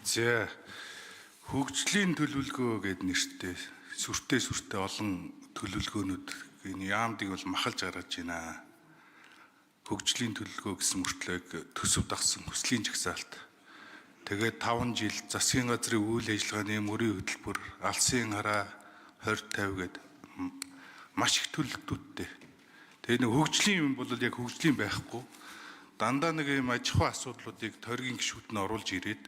За хөгжлийн төлөвлөгөө гэдэг нэртэй сүртэй олон төлөвлөгөөнүүд энэ яамдыг бол махалж гаргаж байна. Хөгжлийн төлөвлөгөө гэсэн мөртлөөг төсөв дагсан хүслийн жагсаалт. Тэгээд 5 жил засгийн газрын үйл ажиллагааны мөрийн хөтөлбөр, алсын хараа 2050 гэдэг маш их төлөвлөлтүүдтэй. Тэгээд нэг хөгжлийн юм бол яг хөгжлийн байхгүй. Дандаа нэг юм аж ахуй асуудлуудыг тойргийн гишүүд нь оруулж ирээд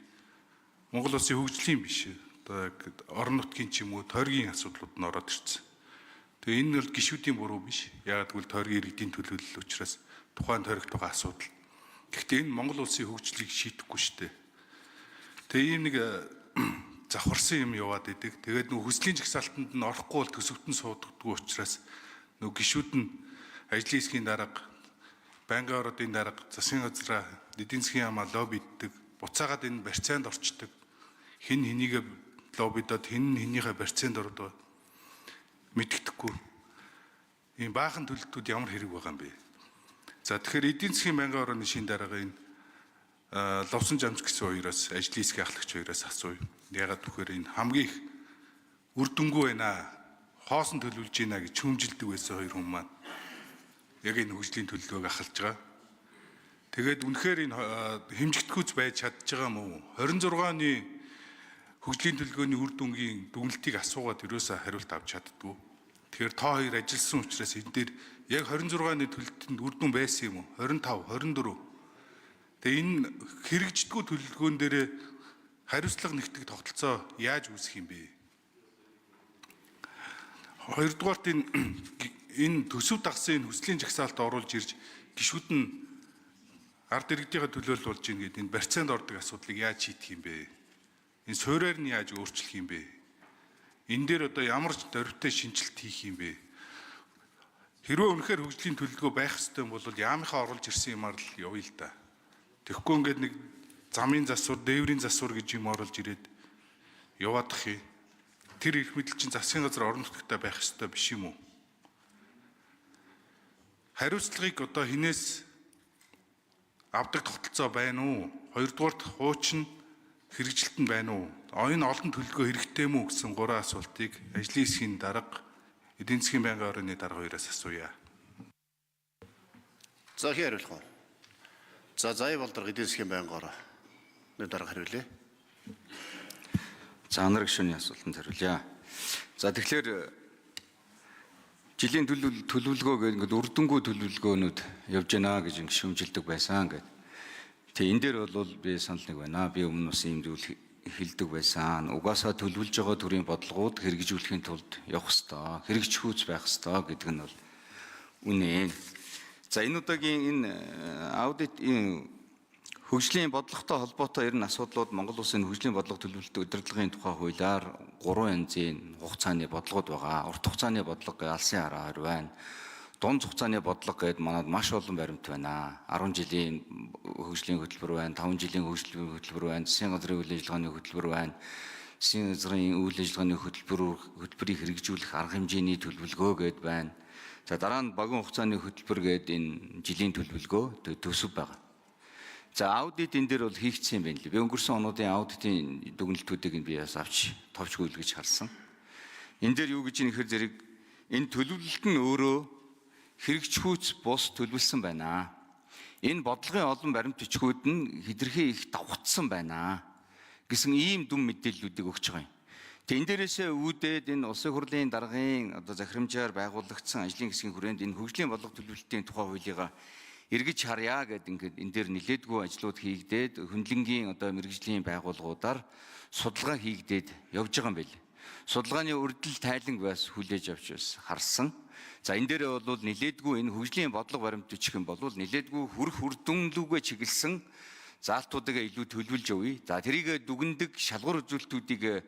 Монгол улсын хөгжлийн биш. Одоо орон нутгийн ч юм уу тойргийн асуудлууд нь ороод ирсэн. Тэгээ энэ бол гишүүдийн буруу биш. Яагаад гэвэл тойргийн иргэдийн төлөөлөл учраас тухайн тойрогт байгаа асуудал. Гэхдээ энэ Монгол улсын хөгжлийг шийдэхгүй шүү дээ. Тэгээ ийм нэг завхарсан юм яваад идэг. Тэгээд нөх хүслийн жагсаалтанд нь орохгүй бол төсөвт нь сууддаггүй учраас нөх гишүүд нь ажлын хэсгийн дарга, байнгын ордын дарга, засгийн газраа эдийн засгийн яамаа лоббиддаг, буцаагаад энэ барьцаанд орчдөг. Хэн хэнийгээ лоббидод хэн хэнийхээ барьцаанд ордог мэддэхгүй. Ийм баахан төлөлтүүд ямар хэрэг байгаа юм бэ? За тэгэхээр эдийн засгийн байнгын орны шин дарга энэ Ловсон Жамж гэсэн хоёроос ажлын хэсгийн ахлагч хоёроос асууя. Ягаад гэхээр энэ хамгийн их үр дүнгүй байна. Хоосон төлөвлөж байна гэж хүмжилдэг байсан хоёр хүн маань яг энэ хөгжлийн төлөвлөгөөг ахалж байгаа. Тэгээд үнэхээр энэ хэмжигдэхүйц байж чадж байгаа юм уу? 26 оны хөгжлийн төлөвлөгөөний үр дүнгийн дүгнэлтийг асуугаад ерөөсөө хариулт авч чаддгүй. Тэгэхээр та хоёр ажилласан учраас энэ дээр яг 26 оны төлөвлөлтөнд үр дүн байсан юм уу? 25, 24. Тэгээ энэ хэрэгждэггүй төлөвлөгөөн дээр хариуцлага нэгтгэх тогтолцоо яаж үүсэх юм бэ? Хоёрдугаарт энэ төсөв дагсан энэ хүслийн жагсаалт оруулж ирж гишүүд нь ард иргэдийнхээ төлөөлөл болж ийн гэдэг энэ барьцаанд ордог асуудлыг яаж шийдэх юм бэ? Энэ суурьаар нь яаж өөрчлөх юм бэ? Энэ дээр одоо ямар ч дөрвтэй шинжилт хийх юм бэ? Хэрвээ үнэхээр хөгжлийн төлөвлөгөө байх ёстой юм бол яамынхаа оруулж ирсэн юмар л явъя л да. Тэгэхгүй ингээд нэг замын засвар, дээврийн засвар гэж юм оруулж ирээд яваадах юм. Тэр эрх мэдэл чинь засгийн газар орон нутгтаа байх ёстой биш юм уу? Хариуцлагыг одоо хинээс авдаг тогтолцоо байна уу? Хоёрдугаарт хуучин хэрэгжилт нь байна уу? Энэ олон төлөвлөгөө хэрэгтэй мүү гэсэн 3 асуултыг ажлын хэсгийн дарга, эдийн засгийн байнгын орны дарга хоёроос асууя. За хариулах уу? За заяа болдор эдийн засгийн байнгын орны дарга хариулъя. За анар гишүүний асуултанд хариулъя. За тэгэхээр жилийн төлөвлөгөө гэдэг үр дүнгүй төлөвлөгөөнүүд явж байна гэж шүүмжилдэг байсан гэдэг. Тэгээ энэ дээр бол би санал нэг байна. Би өмнө бас ийм зүйл хэлдэг байсан. Угаасаа төлөвлөж байгаа төрлийн бодлогууд хэрэгжүүлэхийн тулд явах ёстой. Хэрэгжихүүц байх ёстой гэдэг нь бол үнэ. За энэ удаагийн энэ аудит хөгжлийн бодлоготой холбоотой ер нь асуудлууд Монгол Улсын хөгжлийн бодлого төлөвлөлт удирдлагын тухай хуулиар 3 янзын хугацааны бодлогод байгаа. Урт хугацааны бодлого алсын хараа 20 байна. Дунд хугацааны бодлого гэдэг манад маш олон баримт байна. 10 жилийн хөгжлийн хөтөлбөр байна, 5 жилийн хөгжлийн хөтөлбөр байна, засгийн газрын үйл ажиллагааны хөтөлбөр байна. Засгийн газрын үйл ажиллагааны хөтөлбөрийг хэрэгжүүлэх арга хэмжээний төлөвлөгөө гэдэг байна. За дараа нь багийн хугацааны хөтөлбөр гэдэг энэ жилийн төлөвлөгөө төсөв байгаа. За аудит энэ дээр бол хийгдсэн юм байна лээ. Би өнгөрсөн онуудын аудитын дүгнэлтүүдийг би бас авч товч гүйлгэж харсан. Энэ дээр юу гэж нэхэр зэрэг энэ төлөвлөлт нь өөрөө хэрэгжихүүц бус төлөвлөсөн байна. Энэ бодлогын олон баримт бичгүүд нь хэтэрхий их давхцсан байна гэсэн ийм дүн мэдээллүүдийг өгч байгаа юм. Тэгээ энэ дээрээсээ үүдээд энэ улсын хурлын даргын одоо захирамжаар байгуулагдсан ажлын хэсгийн хүрээнд энэ хөгжлийн бодлого төлөвлөлтийн тухай хуулийг эргэж харъя гэдэг ингээд энэ дээр нэлээдгүй ажлууд хийгдээд хөндлөнгийн одоо мэргэжлийн байгууллагуудаар судалгаа хийгдээд явж байгаа юм байл. Судалгааны үрдэл тайланг бас хүлээж авч бас харсан. За энэ дээр бол нэлээдгүй энэ хөгжлийн бодлого баримт бичих юм бол нэлээдгүй хүрх үр дүнлүүгээ чиглэсэн заалтуудыг илүү төлөвлөж явъя. За тэрийг дүгндэг шалгуур үзүүлэлтүүдийг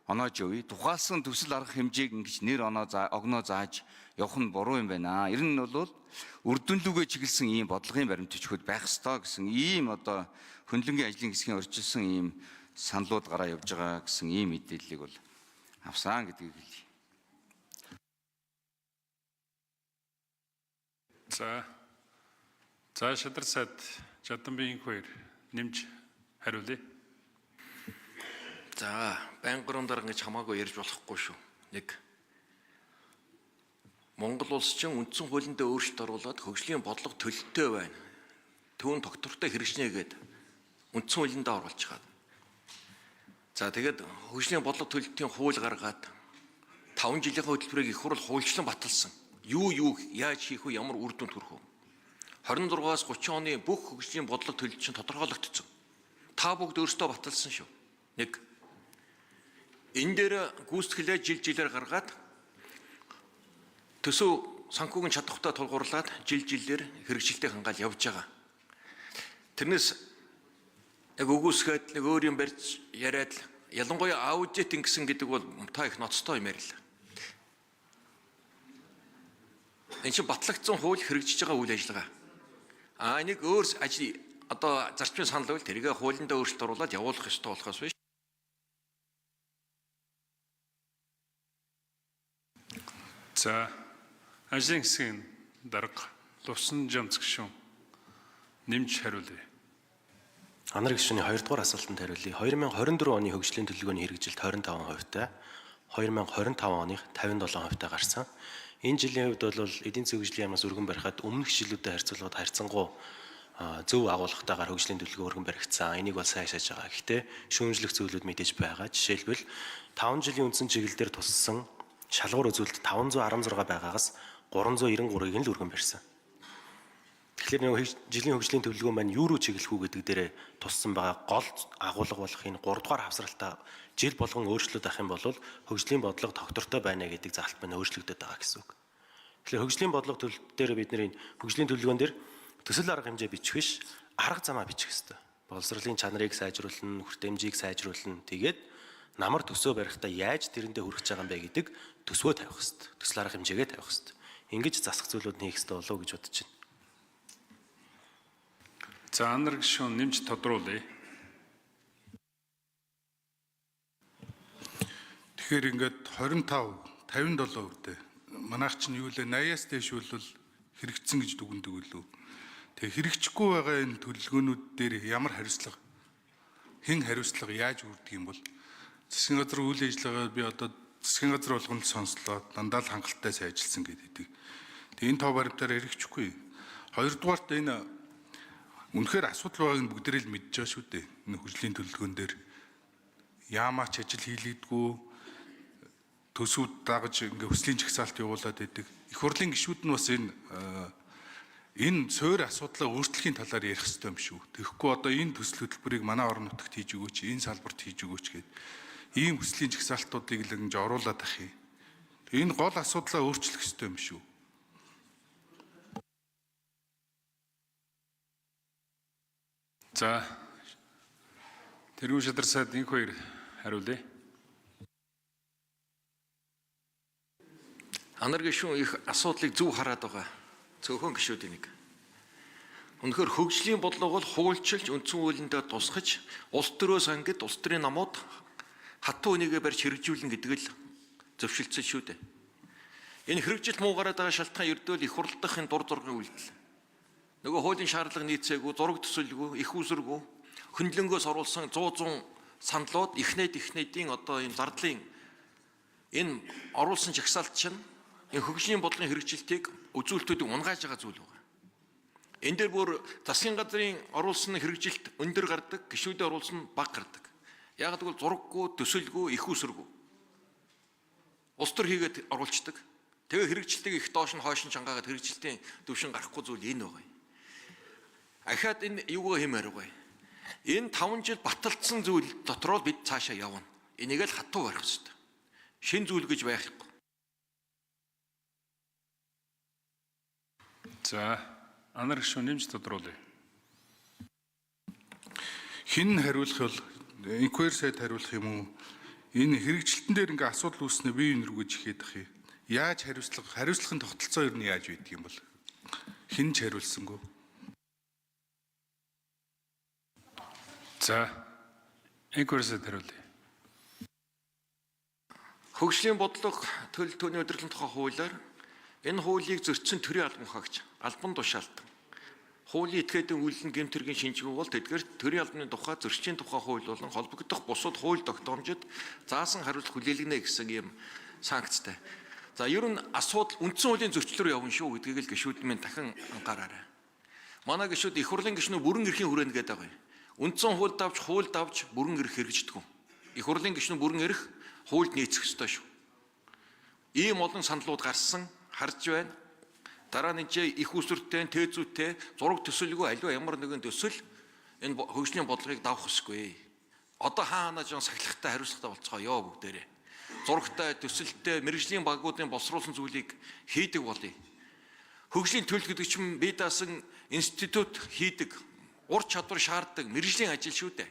оноож явъя. Тухайлсан төсөл арга хэмжээг ингэж нэр огноо зааж явах нь буруу юм байна. Ер нь бол үр дүнлүүгээ чиглэсэн ийм бодлогын баримт бичгүүд байх ёстой гэсэн ийм одоо хөндлөнгийн ажлын хэсгийн орчилсан ийм саналууд гараа явж байгаа гэсэн ийм мэдээллийг бол авсан гэдгийг хэлье. За шадар сайд Жаданбийн хоёр нэмж хариулъя. За, байнгын дараа ингэж хамаагүй ярьж болохгүй шүү. Нэг Монгол улс чинь үндсэн хуулиндээ өөрчлөлт оруулаад хөгжлийн бодлого төлөлтөө байна. Түүн доктортой хэрэгжнэ гээд үндсэн хуулиндээ оруулж байгаа. За тэгээд хөгжлийн бодлого төлөлтийн хууль гаргаад 5 жилийн хөтөлбөрийг их хурл хуульчлан баталсан. Юу яаж хийх вэ, ямар үр дүнд хүрэх вэ? 26-аас 30 оны бүх хөгжлийн бодлого төлөлт чинь тодорхойлогдсон. Та бүгд өөрсдөө баталсан шүү. Нэг энэ дээр гүйцэтгэлээ жилээр гаргаад төсөв санхүүгийн чадвартай тулгуурлаад жилээр хэрэгжилтэд хангаал явж байгаа. Тэрнээс яг өгөөсгээд нэг өөр юм барьж яриад ялангуяа аудит ингэсэн гэдэг бол та их ноцтой юм ярил. Энэ чинь батлагдсан хууль хэрэгжиж байгаа үйл ажиллагаа. Нэг өөр ажил одоо зарчмын санал байвал тэрийг хуулиндаа өөрчлөлт оруулаад явуулах ёстой болохоос биш. За, ажлын хэсгийн дарга Лувсан Жамц гишүүн нэмж хариулъя. Анар гишүүний 2 дугаар асуултанд хариулъя. 2024 оны хөгжлийн төлөвлөгөөний хэрэгжилт 25%-тай, 2025 оных 57%-тай гарсан. Энэ жилийн хувьд бол эдийн засгийн хөгжлийн яамнаас өргөн барихад өмнөх жилүүдэд харьцуулахад харьцангуй зөв агуулгатайгаар хөгжлийн төлөвлөгөө өргөн баригдсан. Энийг бол сайн ашиглаж байгаа. Гэхдээ шүүмжлэх зүйлүүд мэдээж байгаа. Жишээлбэл 5 жилийн үндсэн чиглэлээр туссан шалгуур үзүүлэлт 516 байгаагаас 393-ыг нь л өргөн барьсан. Тэгэхээр нэг жилийн хөгжлийн төлөвлөгөө маань юу руу чиглэх үү гэдэг дээрээ туссан байгаа гол агуулга болох энэ 3 дугаар хавсралтаа жил болгон өөрчлөлт авах юм бол хөгжлийн бодлого тогтвортой байна гэдэг заалт маань өөрчлөгдөж байгаа гэсэн үг. Тэгэхээр хөгжлийн бодлого төлөлт дээр бид нэр энэ хөгжлийн төлөвлөгөөн дээр төсөл арга хэмжээ бичих биш, арга замаа бичих хэрэгтэй. Боловсролын чанарыг сайжруулна, хүртээмжийг сайжруулна. Тэгээд намар төсөө барихтаа яаж тэрэндээ хүрэх гэж байгаа юм бэ гэдэг төсвөө тавих хэрэгтэй. Төсөл арга хэмжээгээ тавих хэрэгтэй. Ингэж засах зүйлүүд хийх хэрэгтэй болов уу гэж бодож байна. За, Анар гишүүн нэмж тодруулъя. Тэгэхээр ингээд 57%-тэй манайх чинь юу лээ 80-аас дээш бол хэрэгжсэн гэж дүгндэг үлээ. Тэгээ хэрэгжихгүй байгаа энэ төлөвлөгөөнүүд дээр ямар хариуцлага хэн хариуцлага яаж үрдэг юм бол засгийн газар үйл ажиллагаа би одоо засгийн газар болгонд сонслоо дандаа л хангалттай сайжилсан гэдэг. Тэгээ энэ тоо баримтаар хэрэгжихгүй. Хоёрдугаарт энэ үнэхээр асуудал байгааг нь бүгдээрээ л мэдж байгаа шүү дээ. Энэ хөгжлийн төлөвлөгөөн дээр яамаач ажил хийлэгдгүй төсвүүд дагаж ингээ хүслийн жагсаалт явуулаад байдаг. Их хурлын гишүүд нь бас энэ суур асуудлаа өөрчлөхийн талаар ярих хэрэгтэй юм шүү. Тэгэхгүй одоо энэ төсөл хөтөлбөрийг манай орон нутагт хийж өгөөч, энэ салбарт хийж өгөөч гэд ийм хүслийн жагсаалтуудыг л ингэж оруулаад ах юм. Энэ гол асуудлаа өөрчлөх хэрэгтэй юм шүү. За, тэргүүн шадар сайд энэ хоёр хариулъя. Анар гишүүн их асуудлыг зөв хараад байгаа. Цөөхөн гишүүдийн нэг. Үнэхээр хөгжлийн бодлого бол хуульчилж үндсэн хуулиндаа тусгаж улс төрөөс ангид улс төрийн намууд хатуу үнийгээ барьж хэрэгжүүлнэ гэдэг л зөвшөлдсөн шүү дээ. Энэ хэрэгжилт муу гараад байгаа шалтгаан ердөөл их хурл дахь энэ дур зоргийн үйлдэл. Нөгөө хуулийн шаардлага нийцээгүй, зураг төсөлгүй, их усргүй, хөндлөнгөөс оруулсан 100 саналууд ихнээдийн одоо энэ зардлын энэ оруулсан жагсаалт чинь энэ хөгжлийн бодлогын хэрэгжилтийг үзүүлэлтүүдийг унгааж байгаа зүйл байна. Энэ дээр бүр засгийн газрын оруулсан хэрэгжилт өндөр гардаг, гишүүдээ оруулсан бага гардаг. Яг гэвэл зураггүй, төсөлгүй, их усргүй. Улс төр хийгээд оруулцдаг. Тэгээ хэрэгжилтийг их доош нь хойш нь чангаагаад хэрэгжилтийн төвшин гарахгүй зүйл энэ байгаа юм. Ахаад энэ юугаа хэмээр байгаа юм. Энэ 5 жил баталдсан зүйл дотроо бид цаашаа явна. Энийг л хатуу барих хэрэгтэй. Шин зүйл гэж байхгүй. За, Анар гишүүн нэмж тодруулъя. Хин хариулах бол инквайр сайд хариулах юм уу? Энэ хэрэгжилтэн дээр ингээ асуудал үүснэ бие биен рүү гэж ихэд ах юм. Яаж хариуцлагын тогтолцоо ер нь яаж байдаг юм бол хин ч хариулсангүй. За, инквайр сайд хариулъя. Хөгжлийн бодлого төлөв төвийн удирдлагын тухай хуулиар энэ хуулийг зөрчсөн төрийн албан хаагч албан тушаалтан Хуулийн этгээдийн үйлдэл гэмтэргийн шинжилгээ бол тэдгээр төрийн албаны тухай зөрчлийн тухай хууль болон холбогдох бусад хууль тогтоомжид заасан хариуцлага хүлээлгэнэ гэсэн ийм санкцтай. За ер нь асуудал үндсэн хуулийн зөрчлөөр явна шүү гэдгийг л гишүүд минь дахин анхаараарай. Манай гишүүд их хурлын гишнүү бүрэн эрхийн хүрээнд гээд байгаа юм. Үндсэн хууль давж бүрэн эрх хэрэгждэг. Их хурлын гишнүү бүрэн эрх хуульд нийцэх ёстой шүү. Ийм олон саналууд гарсан харж байна. Дараа нь их усүртэй, тээзүүтэй, зураг төсөлгүй аливаа ямар нэгэн төсөл энэ хөгжлийн бодлогыг давах ёсгүй. Одоо хаана жон сахилгатай хариуцлагатай болцгоё бүгдээрээ. Зурагтай, төсөлтэй, мэргэжлийн багуудын боловсруулсан зүйлийг хийдэг болъё. Хөгжлийн төлөв гэдэг чинь бие даасан институт хийдэг, ур чадвар шаарддаг мэргэжлийн ажил шүү дээ.